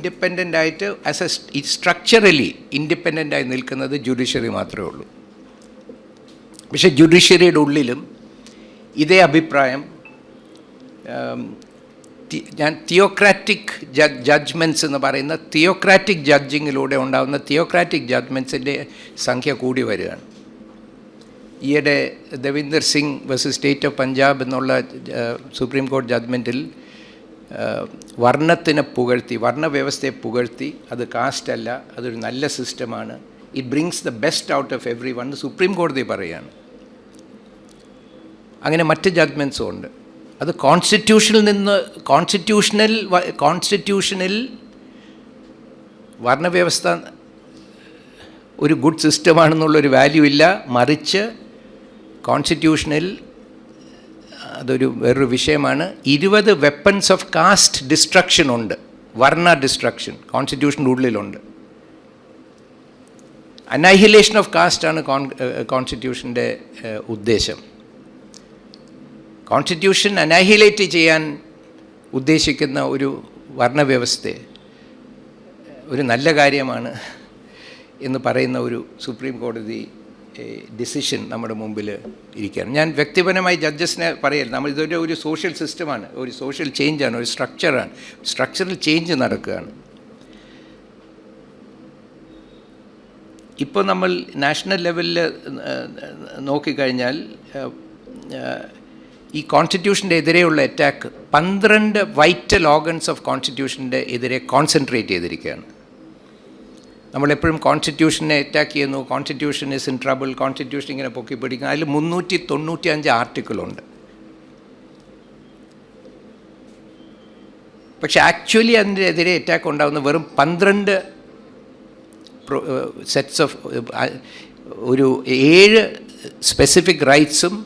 Independent ആയിട്ട് as A structurally independent ആയി നിൽക്കുന്നത് ജുഡീഷ്യറി മാത്രമേ ഉള്ളൂ. പക്ഷേ ജുഡീഷ്യറിയുടെ ഉള്ളിലും ഇതേ അഭിപ്രായം ഞാൻ തിയോക്രാറ്റിക് ജഡ്ജ്മെൻറ്റ്സ് എന്ന് പറയുന്ന തിയോക്രാറ്റിക് ജഡ്ജിങ്ങിലൂടെ ഉണ്ടാകുന്ന തിയോക്രാറ്റിക് ജഡ്ജ്മെൻറ്റ്സിൻ്റെ സംഖ്യ കൂടി വരികയാണ്. ഈയിടെ Devinder Singh versus state of Punjab എന്നുള്ള സുപ്രീം കോടതി ജഡ്ജ്മെൻറ്റിൽ വർണ്ണത്തിനെ പുകഴ്ത്തി, വർണ്ണവ്യവസ്ഥയെ പുകഴ്ത്തി, അത് കാസ്റ്റ് അല്ല, അതൊരു നല്ല സിസ്റ്റമാണ്, it brings the best out of every one supreme കോടതി പറയുകയാണ്. അങ്ങനെ മറ്റ് ജഡ്ജ്മെൻറ്റ്സും ഉണ്ട്. അത് കോൺസ്റ്റിറ്റ്യൂഷനിൽ വർണ്ണവ്യവസ്ഥ ഒരു ഗുഡ് സിസ്റ്റമാണെന്നുള്ളൊരു വാല്യൂ ഇല്ല, മറിച്ച് കോൺസ്റ്റിറ്റ്യൂഷനിൽ അതൊരു വേറൊരു വിഷയമാണ്. 20 വെപ്പൺസ് ഓഫ് കാസ്റ്റ് ഡിസ്ട്രക്ഷൻ ഉണ്ട്, വർണ്ണ ഡിസ്ട്രക്ഷൻ കോൺസ്റ്റിറ്റ്യൂഷൻ്റെ ഉള്ളിലുണ്ട്. അനൈഹിലേഷൻ ഓഫ് കാസ്റ്റാണ് കോൺസ്റ്റിറ്റ്യൂഷൻ്റെ ഉദ്ദേശം. കോൺസ്റ്റിറ്റ്യൂഷൻ അനൈഹിലേറ്റ് ചെയ്യാൻ ഉദ്ദേശിക്കുന്ന ഒരു വർണ്ണവ്യവസ്ഥയെ ഒരു നല്ല കാര്യമാണ് എന്ന് പറയുന്ന ഒരു സുപ്രീം കോടതി ഡിസിഷൻ നമ്മുടെ മുമ്പിൽ ഇരിക്കുകയാണ്. ഞാൻ വ്യക്തിപരമായി ജഡ്ജസിനെ പറയല്ല, നമ്മൾ ഇതൊരു ഒരു സോഷ്യൽ സിസ്റ്റമാണ്, ഒരു സോഷ്യൽ ചേഞ്ചാണ്, ഒരു സ്ട്രക്ചറാണ്, സ്ട്രക്ചറൽ ചേഞ്ച് നടക്കുകയാണ്. ഇപ്പോൾ നമ്മൾ നാഷണൽ ലെവലിൽ നോക്കിക്കഴിഞ്ഞാൽ ഈ കോൺസ്റ്റിറ്റ്യൂഷൻ്റെ എതിരെയുള്ള അറ്റാക്ക് 12 വൈറ്റൽ ഓർഗൻസ് ഓഫ് കോൺസ്റ്റിറ്റ്യൂഷൻ്റെ എതിരെ കോൺസെൻട്രേറ്റ് ചെയ്തിരിക്കുകയാണ്. നമ്മളെപ്പോഴും കോൺസ്റ്റിറ്റ്യൂഷനെ അറ്റാക്ക് ചെയ്യുന്നു, constitution is in trouble, constitution ഇങ്ങനെ പൊക്കി പിടിക്കുന്നു. അതിൽ 395 ആർട്ടിക്കിളുണ്ട്. പക്ഷെ ആക്ച്വലി അതിൻ്റെ എതിരെ അറ്റാക്ക് ഉണ്ടാകുന്ന വെറും 12 സെറ്റ്സ് ഓഫ് ഒരു 7 സ്പെസിഫിക് റൈറ്റ്സും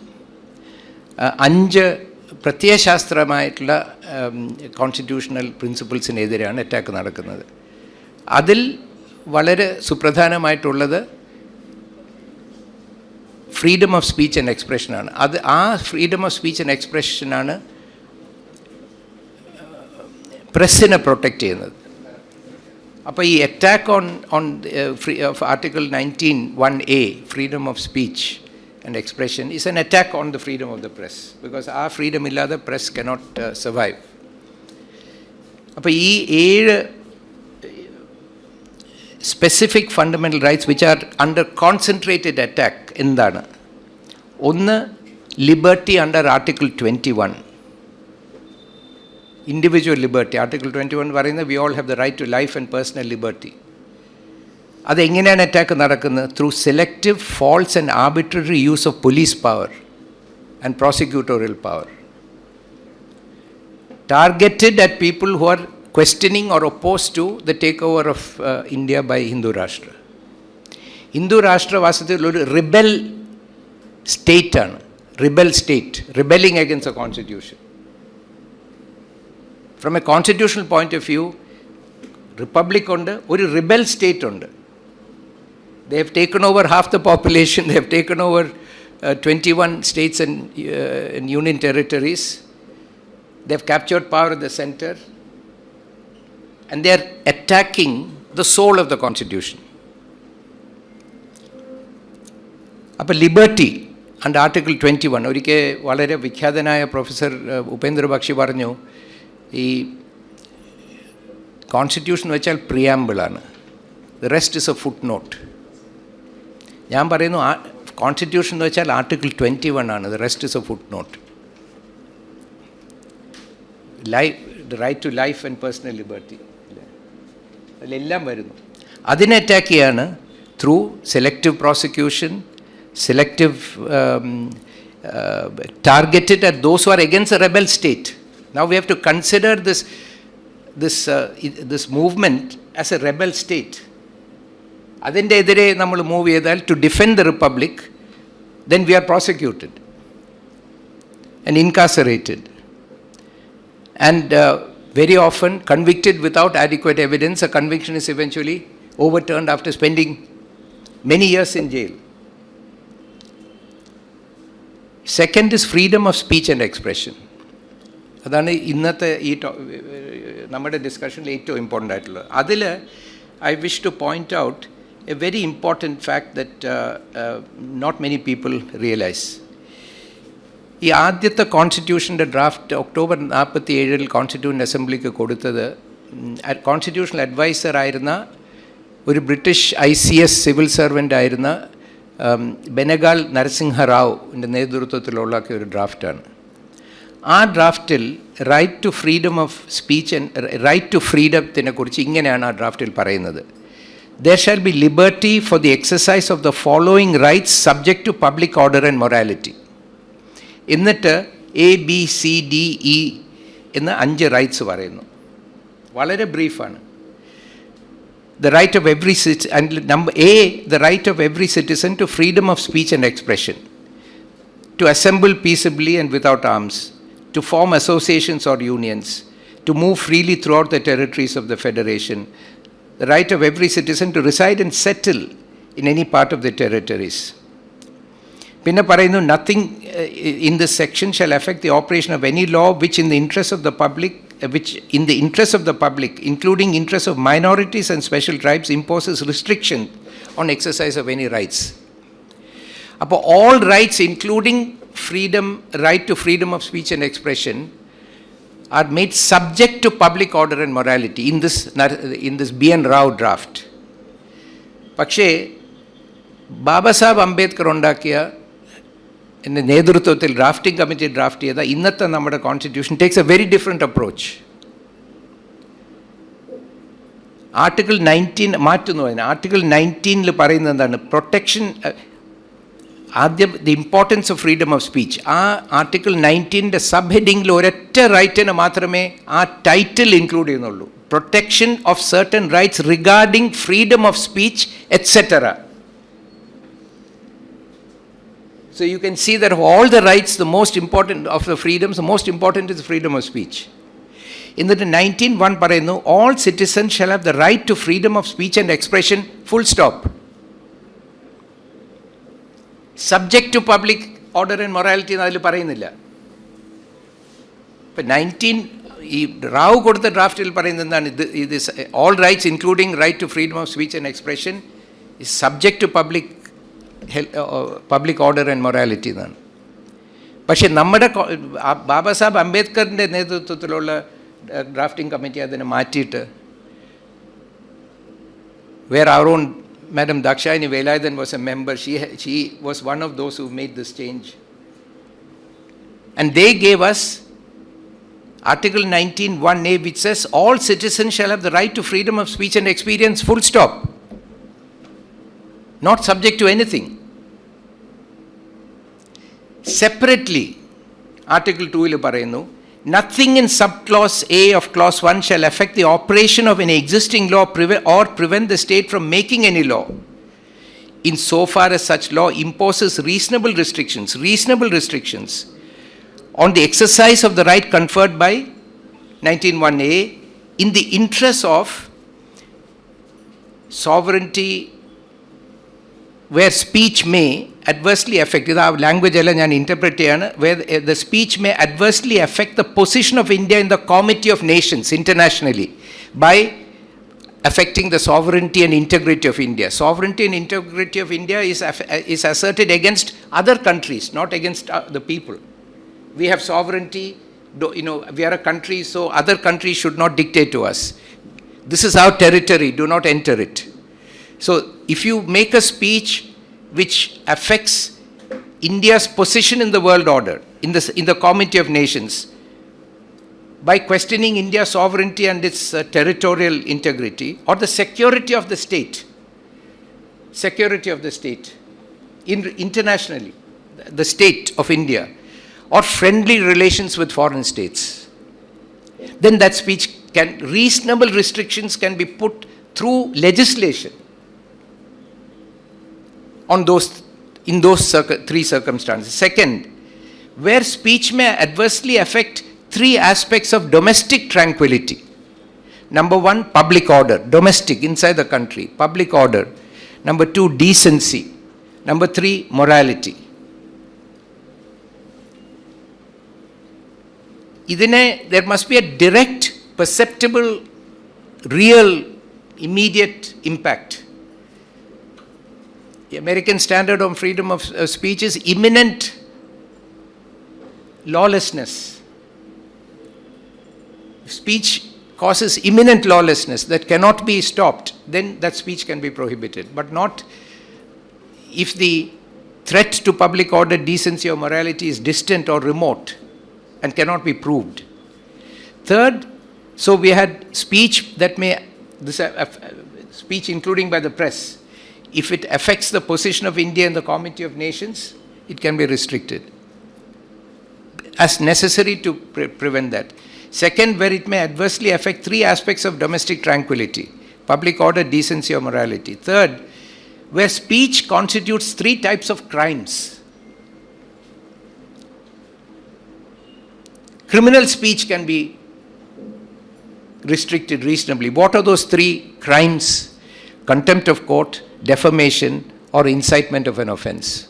5 പ്രത്യയശാസ്ത്രമായിട്ടുള്ള കോൺസ്റ്റിറ്റ്യൂഷണൽ പ്രിൻസിപ്പിൾസിനെതിരെയാണ് അറ്റാക്ക് നടക്കുന്നത്. അതിൽ വളരെ സുപ്രധാനമായിട്ടുള്ളത് ഫ്രീഡം ഓഫ് സ്പീച്ച് ആൻഡ് എക്സ്പ്രഷനാണ്. ആ ഫ്രീഡം ഓഫ് സ്പീച്ച് ആൻഡ് എക്സ്പ്രഷനാണ് പ്രസ്സിനെ പ്രൊട്ടക്റ്റ് ചെയ്യുന്നത്. അപ്പോൾ ഈ attack on article 19(1)(a freedom of speech and expression is an attack on the freedom of the press, because our freedom illada press cannot survive. appo ee 7 specific fundamental rights which are under concentrated attack endana. One, liberty under article 21, individual liberty. Article 21 പറയുന്നത് we all have the right to life and personal liberty. അതെങ്ങനെയാണ് attack നടക്കുന്നത്? Through selective, false and arbitrary use of police power and prosecutorial power, targeted at people who are questioning or oppose to the take over of India by Hindu Rashtra. Hindu Rashtra വാസ്തവത്തിൽ ഒരു rebel സ്റ്റേറ്റാണ്, rebel state, rebelling against a constitution. From a constitutional point of view republic ഉണ്ട്, ഒരു rebel state ഉണ്ട്. They have taken over half the population. They have taken over 21 states and union territories. They have captured power at the center. And they are attacking the soul of the constitution. അപ്പോൾ liberty under article 21, ഒരിക്കൽ വളരെ വിഖ്യാതനായ professor Upendra Bakshi പറഞ്ഞു, ഈ constitution വെച്ചാൽ പ്രിയാമ്പിളാണ്, the rest is a footnote. ഞാൻ പറയുന്നു constitution എന്ന് വെച്ചാൽ ആർട്ടിക്കിൾ 21 ആണ്, the rest is a footnote. The right to life and personal liberty, അതിലെല്ലാം വരുന്നു. അതിനെ അറ്റാക്ക് ചെയ്യാണ് through selective prosecution, selective targeted at those who are against a rebel state. Now we have to consider this movement as a rebel state. അതിൻ്റെ എതിരെ നമ്മൾ move ചെയ്താൽ to defend the republic, then we are prosecuted and incarcerated and very often convicted without adequate evidence. A conviction is eventually overturned after spending many years in jail. Second is freedom of speech and expression. അതാണ് ഇന്നത്തെ ഈ നമ്മുടെ ഡിസ്കഷനിൽ ഏറ്റവും important ആയിട്ടുള്ളത്. അതിൽ I wish to point out a very important fact that not many people realize. ഈ ആദ്യത്തെ കോൺസ്റ്റിറ്റ്യൂഷൻ്റെ draft October 47 constituent അസംബ്ലിക്ക് കൊടുത്തത് കോൺസ്റ്റിറ്റ്യൂഷണൽ അഡ്വൈസർ ആയിരുന്ന ഒരു ബ്രിട്ടീഷ് ICS സിവിൽ സർവൻ്റ് ആയിരുന്ന ബെനഗാൾ നരസിംഹ റാവുവിൻ്റെ നേതൃത്വത്തിലുള്ള ഒരു ഡ്രാഫ്റ്റാണ്. ആ ഡ്രാഫ്റ്റിൽ right to freedom of speech and right to ഫ്രീഡത്തിനെ കുറിച്ച് ഇങ്ങനെയാണ് ആ ഡ്രാഫ്റ്റിൽ പറയുന്നത്. There shall be liberty for the exercise of the following rights subject to public order and morality. എന്നിട്ട് ABCDE എന്ന് 5 റൈറ്റ്സ് പറയുന്നു. വളരെ ബ്രീഫാണ്. The right of every citizen, and number A, the right of every citizen to freedom of speech and expression, to assemble peaceably and without arms, to form associations or unions, to move freely throughout the territories of the federation, the right of every citizen to reside and settle in any part of the territories. പിന്നെ പറയുന്നു, nothing in this section shall affect the operation of any law which in the interest of the public, including interests of minorities and special tribes, imposes restriction on exercise of any rights. അപ്പോൾ all rights including freedom, right to freedom of speech and expression are made subject to public order and morality in this B.N. Rao draft. പക്ഷേ ബാബാ സാഹബ് അംബേദ്കർ ഉണ്ടാക്കിയ നേതൃത്വത്തിൽ drafting committee draft ചെയ്ത ഇന്നത്തെ നമ്മുടെ constitution takes a very different approach. Article 19 മാറ്റുന്നു. അതിന് article 19 പറയുന്നത് എന്താണ്? പ്രൊട്ടക്ഷൻ, ആദ്യം the importance of freedom of speech. ആ ആർട്ടിക്കിൾ 19 സബ് ഹെഡിങ്ങിൽ ഒരൊറ്റ റൈറ്റിന് മാത്രമേ ആ ടൈറ്റിൽ ഇൻക്ലൂഡ് ചെയ്യുന്നുള്ളൂ. Protection of certain rights regarding freedom of speech etcetera. So you can see that of all the rights, the most important of the freedoms, the most important is freedom of speech. In the 19(1 പറയുന്നു, all citizens shall have the right to freedom of speech and expression, full stop. Subject to public order and morality എന്ന് അതിൽ പറയുന്നില്ല. ഇപ്പം 19 ഈ റാവു കൊടുത്ത ഡ്രാഫ്റ്റിൽ പറയുന്നത് എന്താണ്? ഇത് all rights including right to freedom of speech and expression is subject to public order and morality എന്നാണ്. പക്ഷേ നമ്മുടെ ബാബാ സാഹബ് അംബേദ്കറിൻ്റെ നേതൃത്വത്തിലുള്ള ഡ്രാഫ്റ്റിംഗ് കമ്മിറ്റി അതിനെ മാറ്റിയിട്ട്, where our own Madam Dakshayani Velayathan was a member, she was one of those who made this change. And they gave us Article 19(1)(a), which says all citizens shall have the right to freedom of speech and experience, full stop. Not subject to anything. Separately, Article 2 പറയുന്നു, nothing in subclause A of clause 1 shall affect the operation of any existing law or prevent the state from making any law, in so far as such law imposes reasonable restrictions on the exercise of the right conferred by 19(1)(a) in the interest of sovereignty, where speech may adversely affect, ഇത് ആ language എല്ലാം ഞാൻ interpret ചെയ്യാണ്, where the speech may adversely affect the position of India in the Committee of Nations internationally by affecting the sovereignty and integrity of India. Sovereignty and integrity of India is asserted against other countries, not against the people. We have sovereignty, we are a country, so other countries should not dictate to us. This is our territory, do not enter it. So if you make a speech which affects India's position in the world order, in the Committee of Nations, by questioning India's sovereignty and its territorial integrity, or the security of the state, internationally, the state of India, or friendly relations with foreign states, then that speech reasonable restrictions can be put through legislation in those three circumstances. Second, where speech may adversely affect 3 aspects of domestic tranquility. Number 1, public order, domestic, inside the country, public order. Number 2, decency. Number 3, morality. there must be a direct, perceptible, real, immediate impact. The American standard on freedom of speech is imminent lawlessness. If speech causes imminent lawlessness that cannot be stopped, then that speech can be prohibited, but not if the threat to public order, decency or morality is distant or remote and cannot be proved. Third, so we had speech that may, speech including by the press, if it affects the position of India in the Committee of Nations, it can be restricted as necessary to prevent that. Second, where it may adversely affect three aspects of domestic tranquility: public order, decency or morality. Third, where speech constitutes three types of crimes. Criminal speech can be restricted reasonably. What are those three crimes? Contempt of court, defamation, or incitement of an offense.